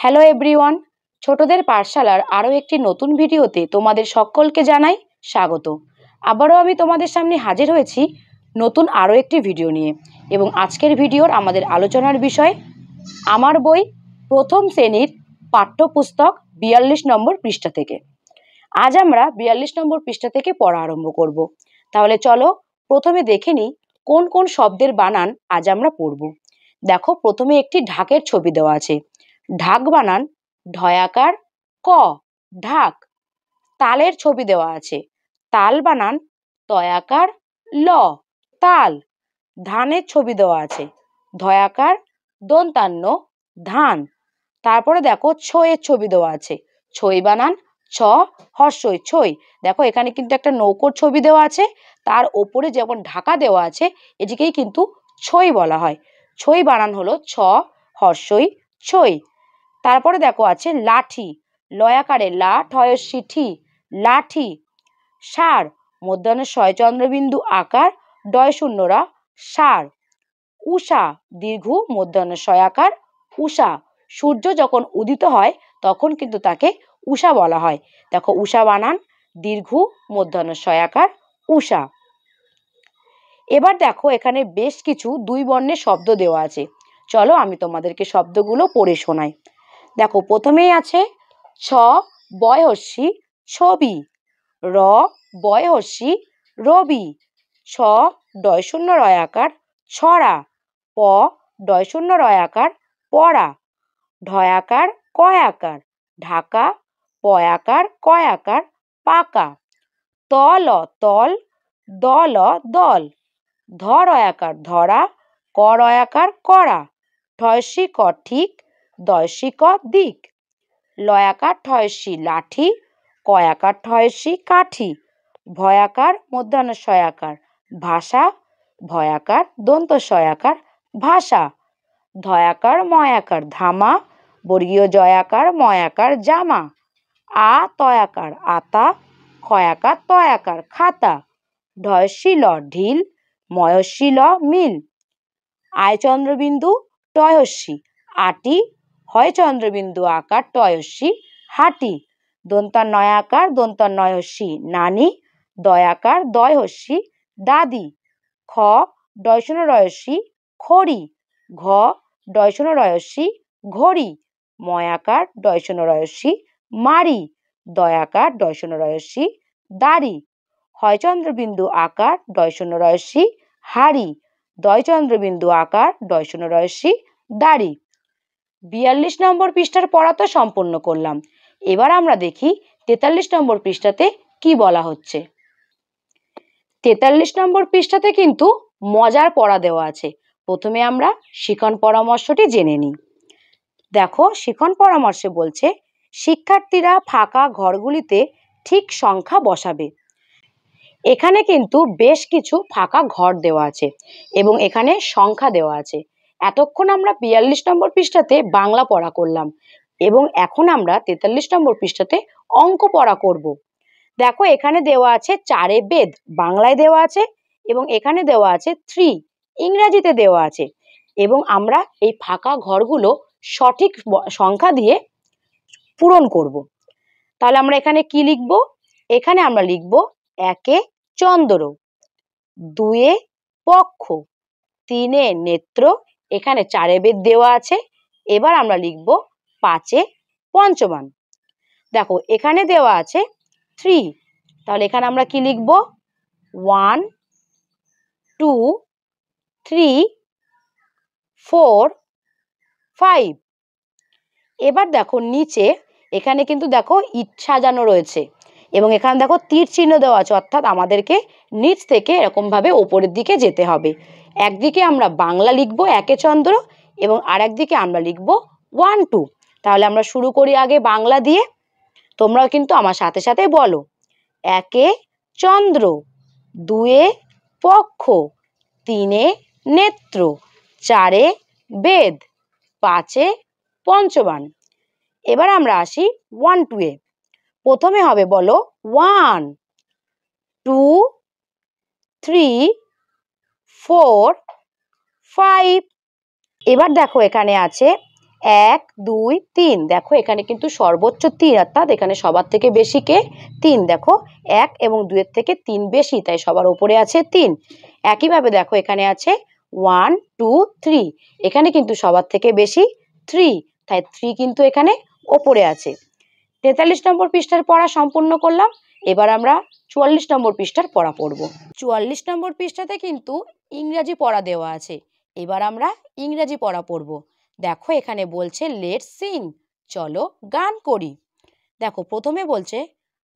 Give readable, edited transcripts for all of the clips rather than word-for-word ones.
Hello everyone, ছোটদের পাঠশালার আরও একটি নতুন ভিডিওতে তোমাদের সকলকে জানাই স্বাগত। আবারও আমি তোমাদের সামনে হাজির হয়েছি নতুন আরও একটি ভিডিও নিয়ে। এবং আজকের ভিডিওর আমাদের আলোচনার বিষয় আমার বই প্রথম শ্রেণীর পাঠ্যপুস্তক ৪২ নম্বর পৃষ্ঠা থেকে। আজ আমরা ৪২ নম্বর পৃষ্ঠা থেকে পড়া আরম্ভ করব। তাহলে চলো প্রথমে দেখে নিই কোন কোন শব্দের বানান আজ আমরা পড়ব। দেখো, প্রথমে একটি ঢাকের ছবি দেওয়া আছে। ঢাক বানান ঢয়াকার ক, ঢাক। তালের ছবি দেওয়া আছে। তাল বানান তয়াকার ল, তাল। ধানের ছবি দেওয়া আছে। ধয়াকার দন্তান্ন, ধান। তারপরে দেখো ছইয়ের ছবি দেওয়া আছে। ছই বানান ছ হর্ষই, ছই। দেখো এখানে কিন্তু একটা নৌকোর ছবি দেওয়া আছে, তার ওপরে যেমন ঢাকা দেওয়া আছে এটিকেই কিন্তু ছই বলা হয়। ছই বানান হলো ছ হর্ষই, ছই। তারপরে দেখো আছে লাঠি, লয়াকারে লা ঠয়সি ঠি, লাঠি। সার মধ্যাহ্ন শয় চন্দ্রবিন্দু আকার ডয় শূন্যরা, সার। উষা দীর্ঘ মধ্যাহ্ন শয় আকার, উষা। সূর্য যখন উদিত হয় তখন কিন্তু তাকে উষা বলা হয়। দেখো উষা বানান দীর্ঘ মধ্যাহ্ন শয় আকার, উষা। এবার দেখো এখানে বেশ কিছু দুই বর্ণের শব্দ দেওয়া আছে। চলো আমি তোমাদেরকে শব্দগুলো পড়ে শোনাই। দেখো প্রথমেই আছে ছ বয়হস্যি ছবি, র বয়হস্যি রবি, ছ ডয় শূন্য রয় আকার ছড়া, প ডয় শূন্য রয় আকার পড়া, ঢয়াকার কয় আকার ঢাকা, পয়াকার কয় আকার পাকা, তল তল, দল দল, ধরয়াকার ধরা, করয়াকার করা, ঠয়সি ক ঠিক, দয়সি ক দিক, লয়াকার ঠয়সি লাঠি, কয়াকার ঠয়সি কাঠি, ভয়াকার মধ্যাহ্ন শয়াকার ভাষা, ভয়াকার দন্ত শয়াকার ভাষা, ধয়াকার ময়াকার ধামা, বর্গীয় জয়াকার ময়াকার জামা, আ তয়াকার আতা, খয়াকার তয়াকার খাতা, ঢয়সি ল ঢিল, ময়সি ল মিল, আয় চন্দ্রবিন্দু টয়সি আটি, হয় চন্দ্রবিন্দু আকার টয়সি হাটি, দন্তান্নয়াকার দন্তান্নয়সি নানি, দয়াকার দয়হস্যি দাদি, খ ডয়শূন্য রয়সি খড়ি, ঘ ডয়শূন্য রয়সি ঘড়ি, ময়াকার ডয়শূন্য রয়সি মারি, দয়াকার ডয়শূন্য রয়সি দাড়ি, হয় চন্দ্রবিন্দু আকার ডয়শূন্য রয়সি হাড়ি, দয় চন্দ্রবিন্দু আকার ডয়শূন্য রয়সি দাড়ি। ৪২ নম্বর পৃষ্ঠার পড়া তো সম্পূর্ণ করলাম। এবার আমরা দেখি ৪৩ নম্বর পৃষ্ঠাতে কি বলা হচ্ছে। ৪৩ নম্বর পৃষ্ঠাতে কিন্তু মজার পড়া দেওয়া আছে। প্রথমে আমরা শিখন পরামর্শটি জেনে নিই। দেখো শিখন পরামর্শে বলছে শিক্ষার্থীরা ফাঁকা ঘরগুলিতে ঠিক সংখ্যা বসাবে। এখানে কিন্তু বেশ কিছু ফাঁকা ঘর দেওয়া আছে এবং এখানে সংখ্যা দেওয়া আছে। এতক্ষণ আমরা ৪২ নম্বর পৃষ্ঠাতে বাংলা পড়া করলাম এবং এখন আমরা ৪৩ নম্বর পৃষ্ঠাতে অঙ্ক পড়া করব। দেখো এখানে দেওয়া আছে চারে বেদ, বাংলায় দেওয়া আছে, এবং এখানে দেওয়া আছে 3, ইংরাজিতে দেওয়া আছে। এবং আমরা এই ফাঁকা ঘরগুলো সঠিক সংখ্যা দিয়ে পূরণ করব। তাহলে আমরা এখানে কি লিখব? এখানে আমরা লিখব 1 চন্দ্র, 2 পক্ষ, 3 নেত্র, এখানে 4 বেদ দেওয়া আছে। এবার আমরা লিখব 5 পঞ্চমান। দেখো এখানে দেওয়া আছে 3, তাহলে এখানে আমরা কি লিখব? 1 2 3 4 5। এবার দেখো নিচে এখানে কিন্তু দেখো ইট সাজানো রয়েছে এবং এখানে দেখো তীর চিহ্ন দেওয়া আছে, অর্থাৎ আমাদেরকে নিচ থেকে এরকম ভাবে ওপরের দিকে যেতে হবে। একদিকে আমরা বাংলা লিখব 1 চন্দ্র এবং আরেকদিকে আমরা লিখব 1 2। তাহলে আমরা শুরু করি আগে বাংলা দিয়ে, তোমরাও কিন্তু আমার সাথে সাথে বলো। 1 চন্দ্র, 2 পক্ষ, 3 নেত্র, 4 বেদ, 5 পঞ্চবান। এবার আমরা আসি 1 2 এ। প্রথমে হবে বলো 1 2 3 4 5। এবার দেখো এখানে আছে 1 2 3 দেখো এখানে কিন্তু সর্বোচ্চ 3 অর্থাৎ এখানে সবার থেকে বেশি কে 3 দেখো 1 এবং 2 এর থেকে 3 বেশি তাই সবার উপরে আছে 3 একইভাবে দেখো এখানে আছে 1 2 3 এখানে কিন্তু সবার থেকে বেশি 3 তাই 3 কিন্তু এখানে উপরে আছে 43 নম্বর পৃষ্ঠার পড়া সম্পূর্ণ করলাম এবার আমরা 44 নম্বর পৃষ্ঠার পড়া পড়ব 44 নম্বর পৃষ্ঠাতে কিন্তু ইংরেজি পড়া দেওয়া আছে এবার আমরা ইংরেজি পড়া পড়ব দেখো এখানে বলছে লেটস সিং চলো গান করি দেখো প্রথমে বলছে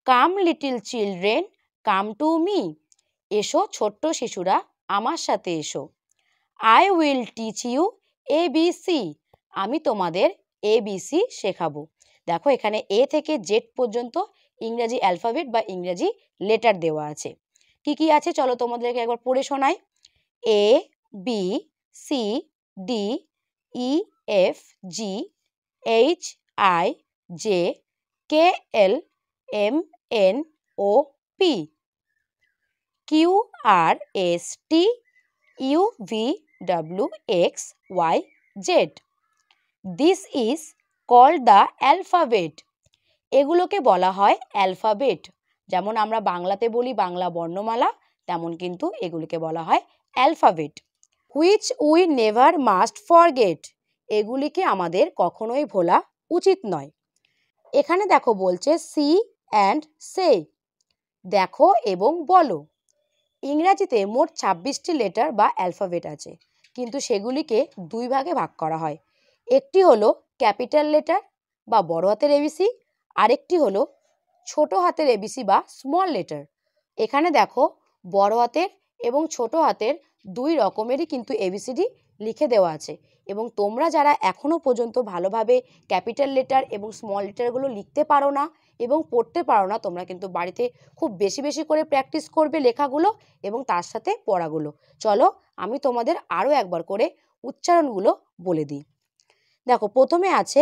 come little children come to me এসো ছোট্ট শিশুরা আমার সাথে এসো I will teach you ABC আমি তোমাদের ABC শেখাবো দেখো এখানে এ থেকে জেড পর্যন্ত ইংরেজি অ্যালফাবেট বা ইংরেজি লেটার দেওয়া আছে কি কি আছে চলো তোমাদেরকে একবার পড়ে শোনাই ABCDEFGHIJKLMNOP QRSTUVWXYZ This is called the alphabet এগুলোকে বলা হয় অ্যালফাবেট যেমন আমরা বাংলাতে বলি বাংলা বর্ণমালা তেমন কিন্তু এগুলোকে বলা হয় alphabet which we never must forget এগুলিকে আমাদের কখনোই ভোলা উচিত নয় এখানে দেখো বলছে সি অ্যান্ড সে দেখো এবং বলো ইংরাজিতে মোট 26টি লেটার বা অ্যালফাবেট আছে কিন্তু সেগুলিকে দুই ভাগে ভাগ করা হয় একটি হলো ক্যাপিটাল লেটার বা বড় হাতের এবিসি আরেকটি হলো ছোট হাতের এবিসি বা স্মল লেটার এখানে দেখো বড় হাতের এবং ছোট হাতের দুই রকমেরই কিন্তু এবিসিডি লিখে দেওয়া আছে এবং তোমরা যারা এখনো পর্যন্ত ভালোভাবে ক্যাপিটাল লেটার এবং স্মল লেটারগুলো লিখতে পারো না এবং পড়তে পারো না তোমরা কিন্তু বাড়িতে খুব বেশি বেশি করে প্র্যাকটিস করবে লেখাগুলো এবং তার সাথে পড়াগুলো চলো আমি তোমাদের আরও একবার করে উচ্চারণগুলো বলে দিই দেখো প্রথমে আছে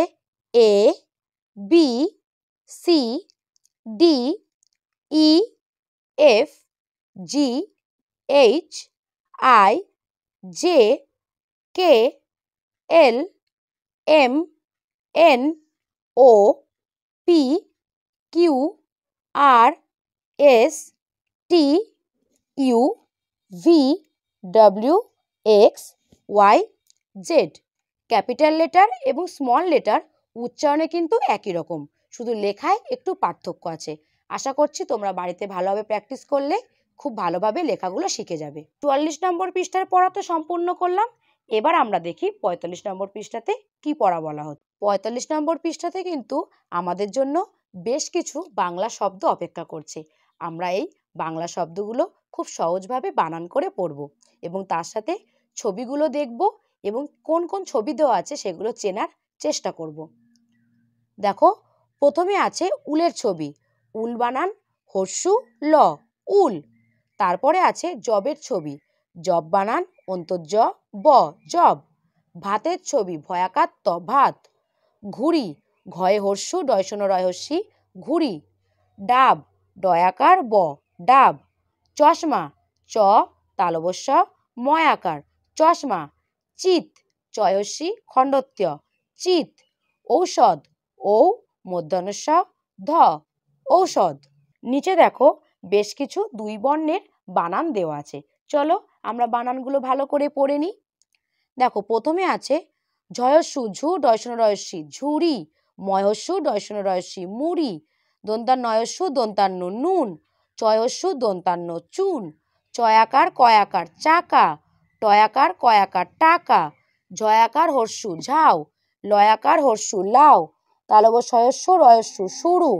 ABCDEFGHIJKLMNOPQRSTUVWXYZ ক্যাপিটাল লেটার এবং স্মল লেটার উচ্চারণে কিন্তু একই রকম শুধু লেখায় একটু পার্থক্য আছে আশা করছি তোমরা বাড়িতে ভালোভাবে প্র্যাকটিস করলে খুব ভালোভাবে লেখাগুলো শিখে যাবে 44 নম্বর পৃষ্ঠার পড়া তো সম্পূর্ণ করলাম এবার আমরা দেখি 45 নম্বর পৃষ্ঠাতে কি পড়া বলা হচ্ছে 45 নম্বর পৃষ্ঠাতে কিন্তু আমাদের জন্য বেশ কিছু বাংলা শব্দ অপেক্ষা করছে আমরা এই বাংলা শব্দগুলো খুব সহজভাবে বানান করে পড়ব এবং তার সাথে ছবিগুলো দেখব এবং কোন কোন ছবি দেওয়া আছে সেগুলো চেনার চেষ্টা করব দেখো প্রথমে আছে উলের ছবি উল বানান হর্ষু ল উল তারপরে আছে জবের ছবি জব বানান অন্তর্জ ব জব ভাতের ছবি ভয়াকার ত ভাত ঘুড়ি ঘয়ে হর্ষু ডয়সন রয়হস্যি ঘুড়ি ডাব ডয়াকার ব ডাব চশমা চ তালবস্য ময়াকার চশমা চিত চয়স্যি খণ্ডত্য চিত ঔষধ ঔ মধ্যাহ্নস্য ধ ঔষধ নিচে দেখো বেশ কিছু দুই বর্ণের বানান দেওয়া আছে চলো আমরা বানানগুলো ভালো করে পড়ে নিই দেখো প্রথমে আছে ঝয়স্যু ঝু ডয়সন রয়স্যি ঝুড়ি ময়স্যু ডয়সন রয়স্যি মুড়ি দন্তান্নয়স্যু দন্তান্ন নুন চয়স্যু দন্তান্ন চুন চয়াকার কয়াকার চাকা টয়াকার কয়াকার টাকা জয়াকার হর্ষু ঝাউ লয়াকার হর্ষু লাউ তালবস্যস্য রয়স্যু শুরু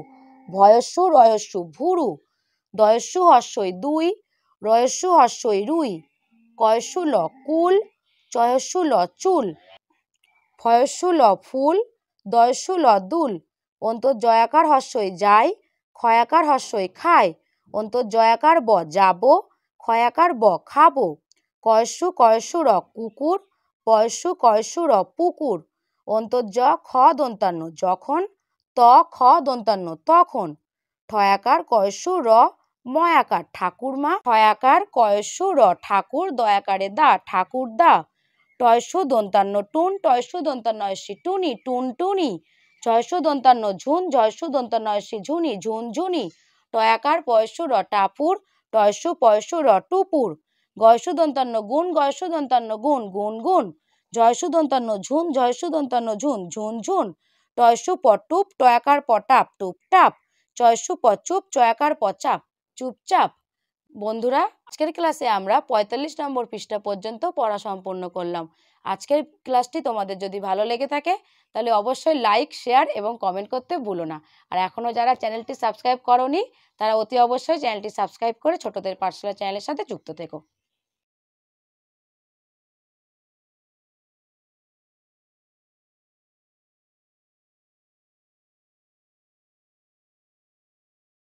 ভয়স্যু রয়স্যু ভুরু দয়স্যু হর্ষই দুই রয়স্যু হর্ষই রুই কয়স্যু ল কুল চয়স্যু ল চুল ফয়স্যু ল ফুল দয়স্যু ল দুল অন্তর্জয়াকার হর্ষই যাই ক্ষয়াকার হর্ষই খায় অন্তর্জয়াকার ব যাব ক্ষয়াকার ব খাবো কয়স্যু কয়স্যু র কুকুর পয়স্যু কয়স্যু র পুকুর অন্তর্জ খ দন্তান্ন যখন ত খ দন্তান্ন তখন ঠয়াকার কয়স্যু র ময়াকার ঠাকুরমা ঠয়াকার কয়স্যু র ঠাকুর দয়াকারে দা ঠাকুর দা টয়সু দন্তান্ন টুন, টয়সু দন্তান্নয়সী টুনি, টুনটুনি। জয়সু দন্তান্ন ঝুন, জয়সু দন্তান্নয়সী ঝুনি, ঝুনঝুনি। টয়াকার পয়সু র টাপুর, টয়সু পয়সু র টুপুর। গয়সু দন্তান্ন গুণ, গয়সু দন্তান্ন গুণ, গুনগুন। জয়সু দন্তান্ন ঝুন, জয়সু দন্তান্ন ঝুন, ঝুনঝুন। টয়সু পটুপ, টয়াকার পটাপ, টুপটাপ। চয়সু পচুপ, চয়াকার পচাপ, চুপচাপ। বন্ধুরা, আজকের ক্লাসে আমরা ৪৫ নম্বর পৃষ্ঠা পর্যন্ত পড়া সম্পূর্ণ করলাম। আজকের ক্লাসটি তোমাদের যদি ভালো লেগে থাকে তাহলে অবশ্যই লাইক, শেয়ার এবং কমেন্ট করতে ভুলো না। আর এখনও যারা চ্যানেলটি সাবস্ক্রাইব করোনি তারা অতি অবশ্যই চ্যানেলটি সাবস্ক্রাইব করে ছোটদের পাঠশালা চ্যানেলের সাথে যুক্ত থেকো।